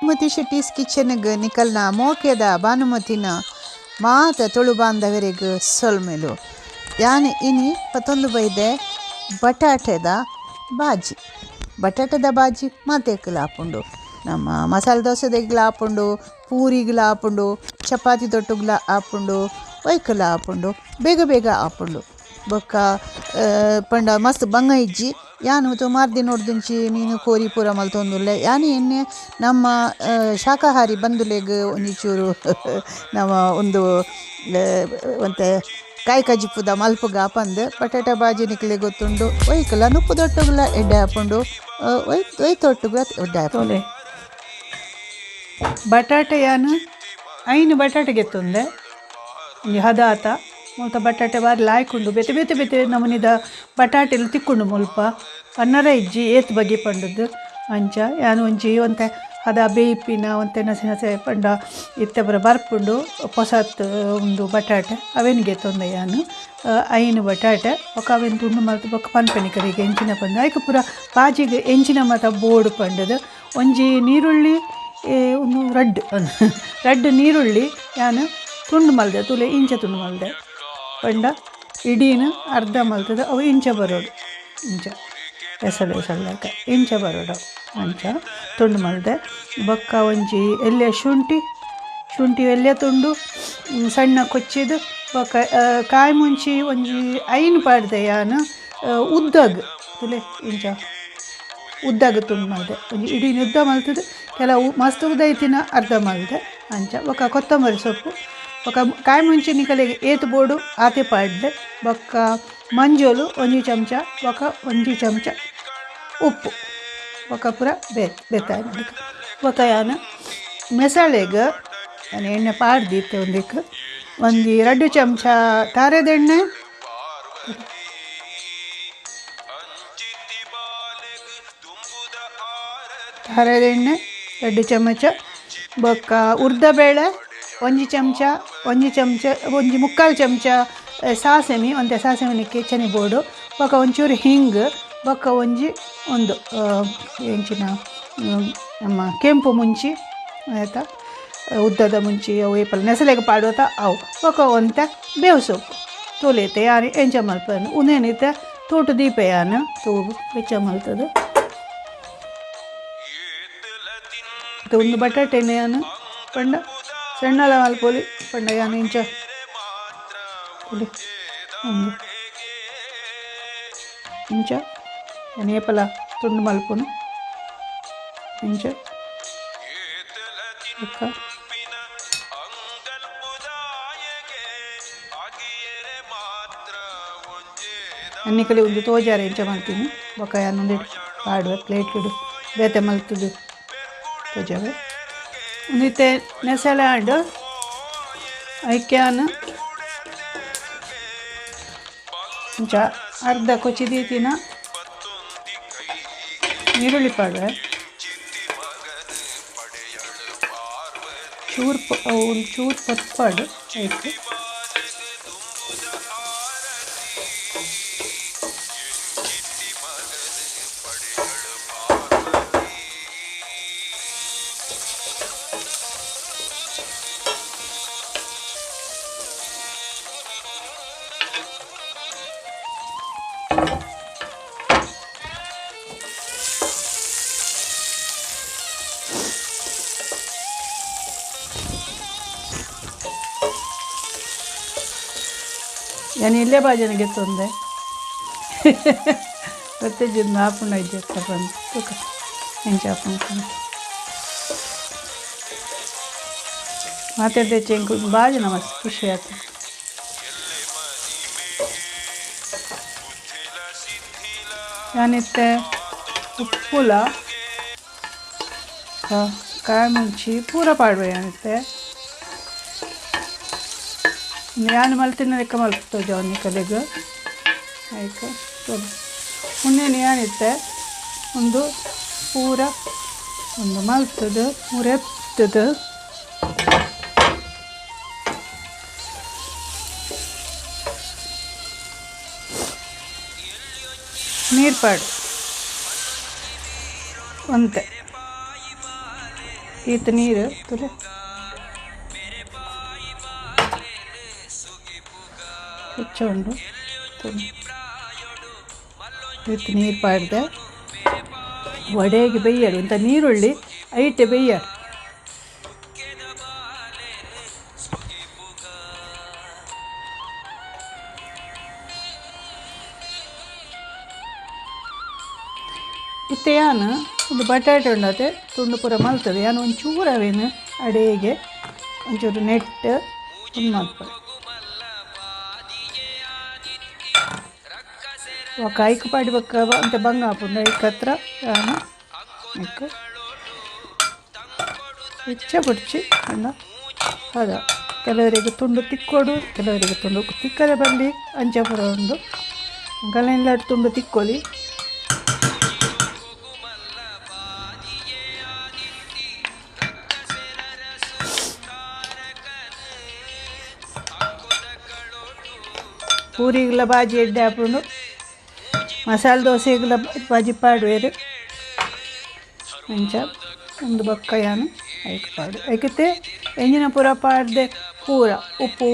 ಭಾನುಮತಿ ಶೆಟ್ಟೀಸ್ ಕಿಚನ್ಗೆ ನಿಕಲ್ನ ಮೋಕೆದ ಭಾನುಮತಿನ ಮಾತ ತುಳು ಬಾಂಧವರಿಗೆ ಸೊಲ್ಮೆಲು ಯಾನೆ ಇನಿ ಪತ್ತೊಂದು ಬೈದೆ ಬಟಾಟೆದ ಬಾಜಿ ಮಾತೆಗ್ಲ ಹಾಪುಂಡು ನಮ್ಮ ಮಸಾಲೆ ದೋಸೆದೆಗ್ಲ ಹಾಪುಂಡು ಪೂರಿಗ್ಲ ಹಾಪುಂಡು ಚಪಾತಿ ತೊಟ್ಟುಗ್ಲ ಹಾಪುಂಡು ಒಯ್ಕಲ ಹಾಪುಂಡು ಬೇಗ ಬೇಗ ಹಾಪುಂಡು ಬೊಕ್ಕ ಪಂಡ ಮಸ್ತ್ ಬಂಗ ಇಜ್ಜಿ ಯಾನು ಮಾರ್ದಿ ನೋಡ್ದಿಂಚಿ ಮೀನು ಕೋರಿ ಪೂರ ಮಲ್ತೊಂದುಲ್ಲೆ ಯಾನಿ ಎಣ್ಣೆ ನಮ್ಮ ಶಾಕಾಹಾರಿ ಬಂಧುಲೆಗ್ ಒಂದಿಚೂರು ನಮ್ಮ ಒಂದು ಒಂತೆ ಕಾಯಿ ಕಜಿಪುದ ಮಲ್ಪುಗ ಹಾಪಂದು ಬಟಾಟ ಬಾಜಿ ನಿಕ್ಲೆ ಗೊತ್ತುಂಡು ಒಯ್ಕಲ ನುಪ್ಪು ದೊಟ್ಟುಗ್ಲ ಎಡ್ಡೆ ಹಾಪುಂಡು ಒಯ್ತೊಟ್ಟುಗ ಎಡ್ಡೆ ಹಾಪುಂಡು ಬಟಾಟೆ ಯಾನು ಐನು ಬಟಾಟೆ ಗೆತ್ತುಂದೆ ಒಂಜಿ ಹದಾತ ಮುಲ್ಪ ಬಟಾಟೆ ಬಾರಿ ಲಾಯ್ಕೊಂಡು ಬೆತೆ ಬೆತೆ ಬೆತೆ ನಮನಿದ ಬಟಾಟೆಲು ತಿಕ್ಕೊಂಡು ಮುಲ್ಪ ಅನ್ನರ ಇಜ್ಜಿ ಏತ್ ಬಗೆ ಪಂಡದು ಅಂಚ ಯಾನು ಒಂಜಿ ಒಂತೆ ಹದ ಬೇಯ್ಪಿನ ಒಂತೆ ನಸೆ ನಸೆ ಪಂಡ ಇತ್ತೆ ಬರ ಬರ್ಪುಂಡು ಪೊಸತ್ ಒಂದು ಬಟಾಟೆ ಅವೆನಿಗೆ ತೊಂದೆ ಯಾನು ಐನು ಬಟಾಟೆ ಒಕ್ಕ ಅವೆನ್ ತುಂಡು ಮಲ್ತು ಬೊಕ್ಕ ಪನ್ಪೆನಿ ಕಡೆಗೆ ಎಂಚಿನ ಪಂದು ಐಕ ಪೂರ ಬಾಜಿಗೆ ಎಂಚಿನ ಮತ ಬೋರ್ಡ್ ಪಂಡದು ಒಂಜಿ ನೀರುಳ್ಳಿ ಒಂದು ರಡ್ಡ್ ನೀರುಳ್ಳಿ ಯಾನು ತುಂಡು ಮಲ್ದೆ ತುಲೆ ಇಂಚ ತುಂಡು ಮಲ್ದೆ ಪಂಡ ಇಡೀನು ಅರ್ಧ ಮಲ್ತದ ಅವು ಇಂಚ ಬರೋಡು ಇಂಚ ಎಸಳೆಕ ಇಂಚ ಬರೋಡು ಅಂಚ ತುಂಡು ಮಲ್ದೆ ಬೊಕ್ಕ ಒಂಜಿ ಎಲ್ಯ ಶುಂಠಿ ಎಲ್ಯ ತುಂಡು ಸಣ್ಣ ಕೊಚ್ಚಿದು ಬೊಕ್ಕ ಕಾಯಿ ಮುಂಚಿ ಒಂಜಿ ಐನು ಪಾಡ್ದೆ ಯಾನು ಉದ್ದಗ್ ತುಲೆ ಇಂಚ ಉದ್ದಾಗ ತುಂಡು ಮಲ್ದೆ ಒಂಜಿ ಇಡೀ ಉದ್ದ ಮಲ್ತದೆ ಕೆಲವು ಮಸ್ತ್ ಉದೈತಿನ ಅರ್ಧ ಮಲ್ದೆ ಅಂಚ ಬೊಕ್ಕ ಕೊತ್ತಂಬರಿ ಸೊಪ್ಪು ಬೊಕ್ಕ ಕಾಯಿ ಮುಂಚಿ ನಿಕಲೆಗೆ ಏತು ಬೋಡು ಆತೆ ಪಾಡ್ದೆ ಬೊಕ್ಕ ಮಂಜೋಲು ಒಂಜಿ ಚಮಚ ಬೊಕ್ಕ ಒಂಜಿ ಚಮಚ ಉಪ್ಪು ಬೊಕ್ಕ ಪೂರ ಬೆತ್ತಾಯ ಬೊಕ್ಕ ಯಾನು ಮೆಸಾಳೆಗೆ ನಾನು ಎಣ್ಣೆ ಪಾಡ್ದಿತ್ತೆ ಒಂದಿಕ್ಕೆ ಒಂದು 2 ಚಮಚ ತಾರೆದೆಣ್ಣೆ ತಾರೆದೆಣ್ಣೆ 2 ಚಮಚ ಬೊಕ್ಕ ಉರ್ದಬೇಳೆ ಒಂಜಿ ಮುಕ್ಕಾಲು ಚಮಚ ಸಾಸೆಮಿ ಒಂತೆ ಸಾಸೆಮಿನಿಕ್ಕೆ ಚನಿ ಬೋಡು ಬೊಕ್ಕ ಒಂಚೂರು ಹಿಂಗ್ ಬೊಕ್ಕ ಒಂದು ಎಂಚಿನ ನಮ್ಮ ಕೆಂಪು ಮುಂಚಿ ಆಯಿತಾ ಉದ್ದದ ಮುಂಚಿ ಅವು ಏಪಲ್ ನೆಸಲೆಗೆ ಪಾಡೋತ ಅವು ಬೊಕ್ಕ ಒಂತೆ ಬೇವು ಸೊಪ್ಪು ತೋಲೇತೆ ಯಾರು ಎಂಚ ಮಲ್ಪನು ಉನೇನಿತ್ತೆ ತೋಟು ದೀಪ ಯಾನು ತೂಗು ಬೆಚ್ಚ ಮಲ್ತದು ಒಂದು ಬಟಾಟೆನೆ ಯಾನು ಪಂಡ ಸಣ್ಣಲ ಮಲ್ಪೊಲಿ ಪಂಡ ಯಾನು ಇಂಚ ಒಂದು ಇಂಚ ಯಾನು ಏಪಲ ತುಂಡು ಮಲ್ಪುನು ಇಂಚ ಅನ್ನಿಕಲಿ ಒಂದು ತೋಜಾರೆ ಇಂಚ ಮಾಡ್ತೀನಿ ಬೊಕ್ಕ ಯಾನೊಂದು ಪಾಡುವ ಪ್ಲೇಟ್ ಇಡು ಬೇತೆ ಮಲ್ತದು ತೋಜಾವೆ ಒಂದಿತ್ತೆ ನೆಸಳೆ ಆಡು ಐಕ್ಯಾನು ಇಂಚ ಅರ್ಧ ಕೊಚ್ಚಿದೀತಿನ ಈರುಳ್ಳಿ ಪಾಡುವೆ ಒಂದು ಚೂರು ಪಪ್ಪಾಡು ಆಯ್ತು ನಾನು ಇಲ್ಲೇ ಬಾಜನಿಗೆ ತೊಂದೆ ಮತ್ತೆ ಜಿಂದ ಹಾಪುಂಡು ಐದು ಬಂದು ತೂಕ ಹೆಂಚ ಹಾಪುಂಡು ಮಾತಾಡ್ದೆ ಚೆಂಕು ಬಾಜನ ಮಸ್ತ್ ಖುಷಿ ಆಯ್ತು ಯಾನಿತ್ತೆ ಉಪ್ಪುಲ ಕಾಯಿ ಮುಂಚಿ ಪೂರ ಪಾಡುವೆ ಯಾನಿತ್ತೆ ಯಾನು ಮಲ್ತಿನ ಲೆಕ್ಕ ಮಲ್ತೋಜ ಅವನಿ ಕಲೆಗೆ ಆಯ್ತು ಮುನ್ನೇನು ಏನಿತ್ತೆ ಒಂದು ಪೂರ ಒಂದು ಮಲ್ತದು ಮುರೆಪ್ತದು ನೀರು ಪಾಡು ಒಂತೆ ಈತ ನೀರು ತುಲೆ ಹೆಚ್ಚುಂಡು ಈತ ನೀರು ಪಾಡ್ದೆ ವಡೆಗೆ ಬೇಯ್ಯಾಡು ಇಂಥ ನೀರುಳ್ಳಿ ಐಟೆ ಬೇಯ್ಯಾಡು ಇತ್ತೆ ಯಾನು ಒಂದು ಬಟಾಟೆ ಉಂಡತೆ ತುಂಡು ಪೂರ ಮಲ್ತದೆ ಯಾನು ಒಂಚೂರು ಅವೇನು ಅಡೆಗೆ ಒಂಚೂರು ನೆಟ್ ಒಂದು ಮಲ್ಪಡೆ ఒక ఐకు పాడి బొక్క అంత బంగా ఆపుండ ఇక్కತ್ರ ಯಾನು ಇಕ್ಕು ಹೆಚ್ಚ ಬಿಡ್ಚಿ ಅಣ್ಣ ಅದ ಕೆಲವರಿಗೆ ತುಂಡು ತಿಕ್ಕೋಡು ಕೆಲವರಿಗೆ ತುಂಡು ತಿಕ್ಕದ ಬರಲಿ ಅಂಚಪುರ ಉಂಡು ಗಲೆಲ್ಲ ತುಂಡು ತಿಕ್ಕೊಳ್ಳಿ ಪೂರಿಗೆಲ್ಲ ಬಾಜಿ ಎಡ್ಡೆ ಹಾಕೊಂಡು ಮಸಾಲೆ ದೋಸೆಗೆಲ್ಲ ಬಾಜಿ ಪಾಡುವೇರು ಅಂಚ ಒಂದು ಬೊಕ್ಕ ಯಾನು ಐಕ್ ಪಾಡು ಐಕತ್ತೆ ಎಂಜಿನ ಪೂರ ಪಾಡ್ದೆ ಪೂರ ಉಪ್ಪು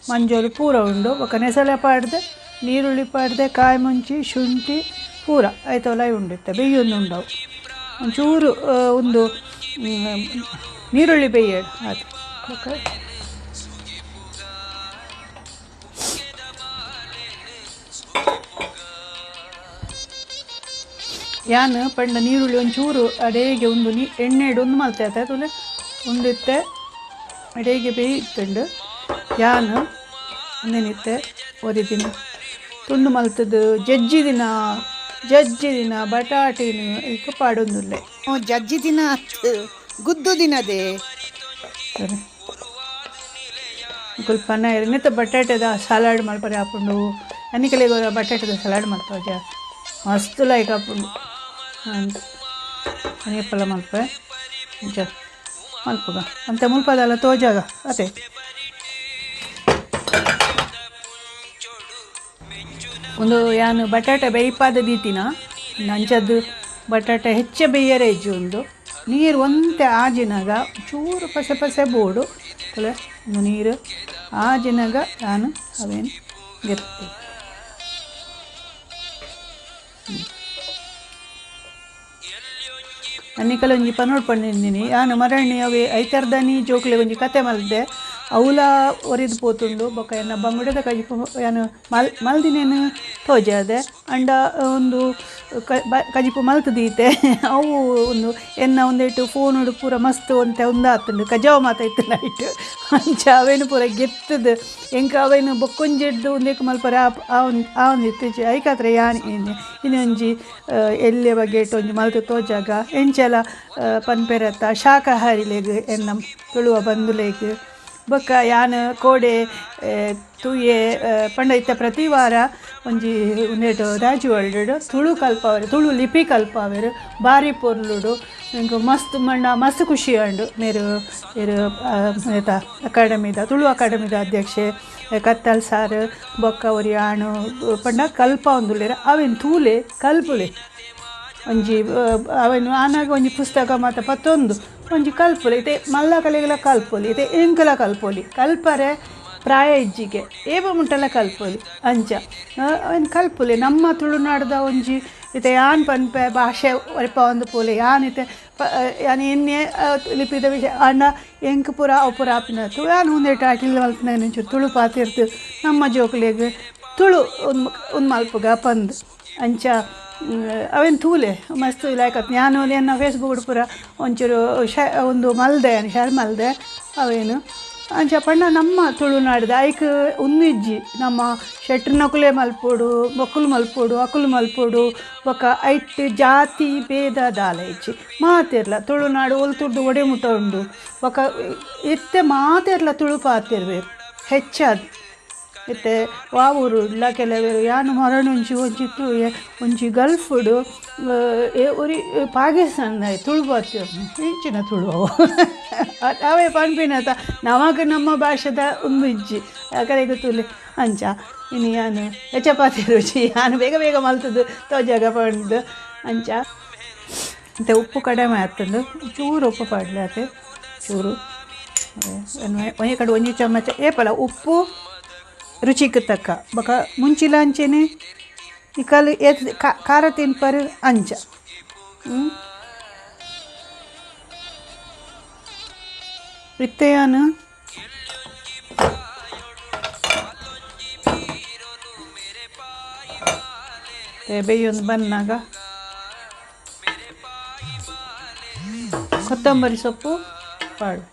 ಮಂಜೋಲು ಪೂರ ಉಂಡು ಬೊಕ್ಕ ನೆಸಳೆ ಪಾಡ್ದೆ ನೀರುಳ್ಳಿ ಪಾಡ್ದೆ ಕಾಯಿ ಮುಂಚಿ ಶುಂಠಿ ಪೂರ ಐತವಲ್ಲ ಉಂಡಿತ್ತೆ ಬೇಯೊಂದು ಉಂಡವು ಒಂಚೂರು ಒಂದು ನೀರುಳ್ಳಿ ಬೇಯ್ಯಾಡು ಅದು ಯಾನು ಪಂಡ ನೀರುಳ್ಳಿ ಒಂಚೂರು ಅಡೆಗೆ ಒಂದು ಎಣ್ಣೆಡು ಒಂದು ಮಲ್ತೈತೆ ತುಲೆ ಒಂದಿತ್ತೆ ಅಡೆಗೆ ಬೇಯ್ತಂಡು ಯಾನು ಒಂದೇನಿತ್ತೆ ಒರಿ ದಿನ ತುಂಡು ಮಲ್ತದ್ದು ಜಜ್ಜಿ ದಿನ ಬಟಾಟಿನ ಈಗ ಪಾಡೊಂದುಲ್ಲೆ ಜಜ್ಜಿ ದಿನ ಅತ್ತು ಗುದ್ದು ದಿನದೇ ಸರಿ ಸ್ವಲ್ಪ ನೆತ್ತ ಬಟಾಟೆದ ಸಲಾಡ್ ಮಲ್ಪರೆ ಹಾಕೊಂಡು ಅನ್ನಿಕಲೆಗೆ ಬಟಾಟೆದ ಸಲಾಡ್ ಮಾಡ್ತಾವ ಮಸ್ತ್ ಲೈಕ್ ಹಾಕೊಂಡು ಅಂತ ಅನೇಪಲ್ಲ ಮಲ್ಪೆ ಮುಂಚೆ ಮಲ್ಪಗ ಅಂತ ಮುಲ್ಪದಲ್ಲ ತೋಜಾಗ ಅದೇ ಒಂದು ಯಾನು ಬಟಾಟೆ ಬೇಯ್ಪಾದ ದೀತಿನ ಅಂಚದ್ದು ಬಟಾಟೆ ಹೆಚ್ಚೆ ಬೇಯರೆ ಹೆಜ್ಜೆ ಒಂದು ನೀರು ಒಂತೆ ಆಜಿನಾಗ ಚೂರು ಪಸೆ ಪಸೆ ಬೋಡು ಅಲ್ಲ ಒಂದು ನೀರು ಆಜಿನಾಗ ನಾನು ಅವೇನು ಗೆತ್ತಿ ಅನ್ನಿಕಲ್ ಒಂಜಿ ಪನೋಡ್ ಪಂಡಿದ್ದೀನಿ ಯಾನು ಮರಣ್ಣಿ ಅವೆ ಐತರ್ದನಿ ಜೋಕ್ಲೆ ಒಂಜಿ ಕತೆ ಮಲ್ದೆ ಅವಲ ಒರಿದು ಪೋತುಂಡು ಬೊಕ್ಕ ಎನ್ನ ಬಂಗುಡದ ಕಜಿಪು ಯಾನು ಮಲ್ದಿನೇನು ತೋಜಾದೆ ಅಂಡ ಒಂದು ಕಜಿಪು ಮಲ್ತದೀತೆ ಅವು ಒಂದು ಎನ್ನ ಒಂದೇಟು ಫೋನುಡು ಪೂರ ಮಸ್ತ್ ಒಂತೆ ಒಂದಾತುಂಡು ಕಜಾವ ಮಾತಾಯ್ತು ನೈಟ್ ಅಂಚ ಅವೇನು ಪೂರ ಗೆತ್ತದು ಎಂಕ ಅವೇನು ಬೊಕ್ಕೊಂಜೆಡ್ದು ಒಂದೇಕು ಮಲ್ಪರೆ ಆ ಒಂದು ಇತ್ತೀಚೆ ಐಕಾತ್ರೆ ಯಾನ್ ಇನ್ನೊಂಜಿ ಎಲ್ಲೆ ಬಗ್ಗೆ ಇಟ್ಟು ಒಂಜಿ ಮಲ್ತು ತೋಜಾಗ ಎಂಚೆಲ್ಲ ಪನ್ಪೆರತ್ತ ಶಾಕಾಹಾರಿಲೆಗ್ ಎನ್ನ ತುಳುವ ಬಂದುಲೆಗ್ ಬೊಕ್ಕ ಯಾನು ಕೋಡೆ ತೂಯೆ ಪಂಡ ಇತ್ತ ಪ್ರತಿ ವಾರ ಒಂಜಿ ಉಂದೇಟು ರಾಜು ವರ್ಲ್ಡ್ ತುಳು ಕಲ್ಪವರು ತುಳು ಲಿಪಿ ಕಲ್ಪವರು ಬಾರಿ ಪೊರ್ಲುಡು ಇಂಕ ಮಸ್ತ್ ಮಂಡ ಮಸ್ತ್ ಖುಷಿ ಉಂಡು ಮೇರು ಏತ ಅಕಾಡೆಮಿದ ತುಳು ಅಕಾಡೆಮಿದ ಅಧ್ಯಕ್ಷೆ ಕತ್ತಲ್ ಸಾರ್ ಬೊಕ್ಕ ಒರಿ ಆಣು ಪಂಡ ಕಲ್ಪ ಒಂದುಲ್ಲೆರ ಅವೇನು ತೂಲೆ ಕಲ್ಪುಲೆ ಒಂಜಿ ಅವೇನು ಆನಾಗ ಒಂಜಿ ಪುಸ್ತಕ ಮತ್ತು ಪತ್ತೊಂದು ಒಂಜಿ ಕಲ್ಪೊಲಿ ಇತ್ತೆ ಮಲ್ಲ ಕಲೆಗಳ ಕಲ್ಪೊಲಿ ಇತ್ತೆ ಎಂಕಲ ಕಲ್ಪೊಲಿ ಕಲ್ಪರೆ ಪ್ರಾಯ ಇಜ್ಜಿಗೆ ಏಬ ಮುಂಟೆಲ್ಲ ಕಲ್ಪೊಲಿ ಅಂಚ ಅವೇನು ಕಲ್ಪೊಲಿ ನಮ್ಮ ತುಳುನಾಡ್ದ ಒಂಜಿ ಇತ್ತೆ ಯಾನ್ ಪನ್ಪೆ ಭಾಷೆ ಒರಪ ಒಂದು ಪೋಲೆ ಯಾನಿತ್ತೆ ಯಾನ್ ಎಣ್ಣೆ ಲಿಪಿದ ವಿಷಯ ಅಣ್ಣ ಎಂಕ್ ಪುರ ಅಪುರ ಆಪಿನತ್ತು ಯಾನು ಒಂದೇಟು ಆಟಿಲ್ ಮಲ್ಪನ ಒಂಚೂರು ತುಳು ಪಾತಿರ್ತು ನಮ್ಮ ಜೋಕ್ಲೆಗ್ ತುಳು ಒಂದು ಮಲ್ಪಗ ಪಂದು ಅಂಚ ಅವೇನು ತೂಲೆ ಮಸ್ತ್ ಲೈಕತ್ ನಾನು ಎನ್ನ ಫೇಸ್ಬುಕ್ ಪೂರ ಒಂಚೂರು ಒಂದು ಮಲ್ದೆ ಶೇರ್ ಮಲ್ದೆ ಅವೇನು ಅಂಚ ಪಂಡ ನಮ್ಮ ತುಳುನಾಡ್ದು ಐಕ್ ಉನ್ನಿಜ್ಜಿ ನಮ್ಮ ಶೆಟ್ರನಕುಲೆ ಮಲ್ಪೋಡು ಬೊಕ್ಕುಲು ಮಲ್ಪೋಡು ಅಕುಲು ಮಲ್ಪೋಡು ಬೊಕ್ಕ ಐಟ್ ಜಾತಿ ಭೇದ ದಾಲ ಇಜ್ಜಿ ಮಾತಿರ್ಲ ತುಳುನಾಡು ಒಲ್ತುಡ್ದು ಒಡೆ ಮುಟ ಉಂಡು ಬೊಕ್ಕ ಇತ್ತೆ ಮಾತಿರ್ಲ ತುಳು ಪಾತಿರ್ಬೇಕು ಹೆಚ್ಚಾದ ಇತ್ತೆ ವಾವೂರು ಇಲ್ಲ ಕೆಲವರು ಯಾನು ಮರಣ ಒಂಜಿ ಗಲ್ಫುಡು ಒರಿ ಪಾಕಿಸ್ತಾನದ ತುಳು ಬರ್ತೀವಿ ಇಂಚಿನ ತುಳು ಅವು ಅವೇ ಪನ್ಪಿನತ ನಮಗೆ ನಮ್ಮ ಭಾಷೆದ ಒಂದು ಇಜ್ಜಿ ಯಾಕಂದ್ರೆ ಗೊತ್ತಿಲ್ಲ ಅಂಚ ಇನ್ನು ಯಾನು ಚಪಾತಿ ರುಚಿ ಯಾನು ಬೇಗ ಬೇಗ ಮಲ್ತದ್ದು ತೋಜಾಗ ಪಂಡು ಅಂಚ ಮತ್ತು ಉಪ್ಪು ಕಡಿಮೆ ಆಗ್ತದೆ, ಚೂರು ಉಪ್ಪು ಪಾಡ್ಲೆ ಆತೆ ಚೂರು. ಒಂದೇ ಕಡೆ ಒಂಜಿ ಚಮಚ ಏಪಲ ಉಪ್ಪು ರುಚಿಗೆ ತಕ್ಕ ಬೊಕ ಮುಂಚಿಲ ಅಂಚೆನೆ ಈ ಕಾಲು ಖಾರ ತಿನ್ಪರು ಅಂಚ. ಇತ್ತೆಯಾನು ಬೇಯೊಂದು ಬಂದಾಗ ಕೊತ್ತಂಬರಿ ಸೊಪ್ಪು ಪಾಡು.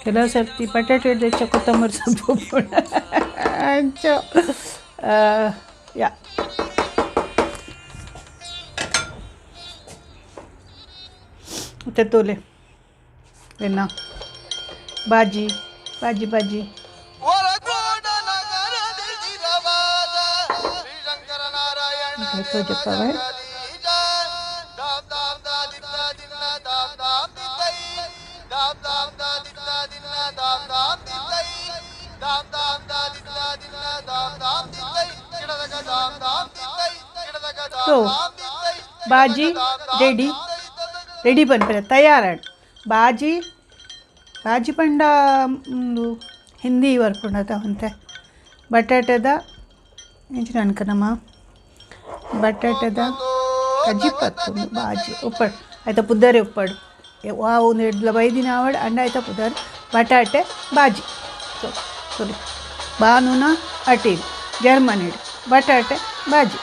ಕೆಲವು ಸರ್ತಿ ಬಟಾಟೆ ಹೆಚ್ಚ ಕೊತ್ತಂಬರಿ ಸೊಪ್ಪು ಅಂಚ ಯಾ ಮತ್ತೆ ತೋಲೆ ಎನ್ನ ಬಾಜಿ ಬಾಜಿ ಬಾಜಿ ತೋಜಪ್ಪವ तो बाजी रेडी रेडी बनपरे तयार बाजी बाजी पंड हिंदी वर्कुंडता अंते बटाटेद इंಚಿನ ಅನ್ಕನಮ್ಮ ಬಟಾಟೆದ ಕಜ್ಜಿಪತ್ತು ಬಾಜಿ ಉಪ್ಪಡು ಆಯ್ತಾ ಪುದ್ದರೆ ಉಪ್ಪಡು ವಾವು ನೆಡ್ಲ ಬೈದಿನ ಆವಡ್ ಅಂಡ ಆಯ್ತಾ ಪುದರ್ ಬಟಾಟೆ ಬಾಜಿ ಸರಿ ಬಾನುನ ಅಟೀಲ್ ಜರ್ಮನ್ ಇಡು ಬಟಾಟೆ ಬಾಜಿ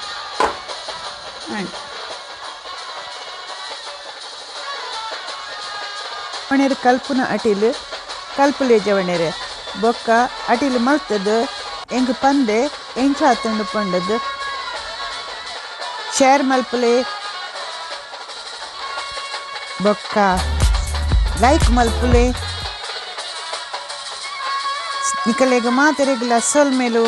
ಒಣೆರು ಕಲ್ಪುನ ಅಟೀಲ್ ಕಲ್ಪುಲೆ ಜವಣೆರೆ ಬೊಕ್ಕ ಅಟೀಲ್ ಮಲ್ತದು ಎಂಗ್ ಪಂದೆ ಎಂಚ ಹತ್ತಂಡು ಪಂಡದು ಶೇರ್ ಮಲ್ಪಲೆ ಬೊಕ್ಕ ಲೈಕ್ ಮಲ್ಪಲೆ ನಿಕಲೆಗ ಮಾತೆರೆಗ್ಲ ಸೊಲ್ ಮೇಲು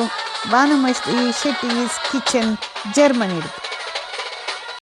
ಭಾನುಮತಿ ಶೆಟ್ಟಿಸ್ ಕಿಚನ್ ಜರ್ಮನಿ ಇಡ್ದು.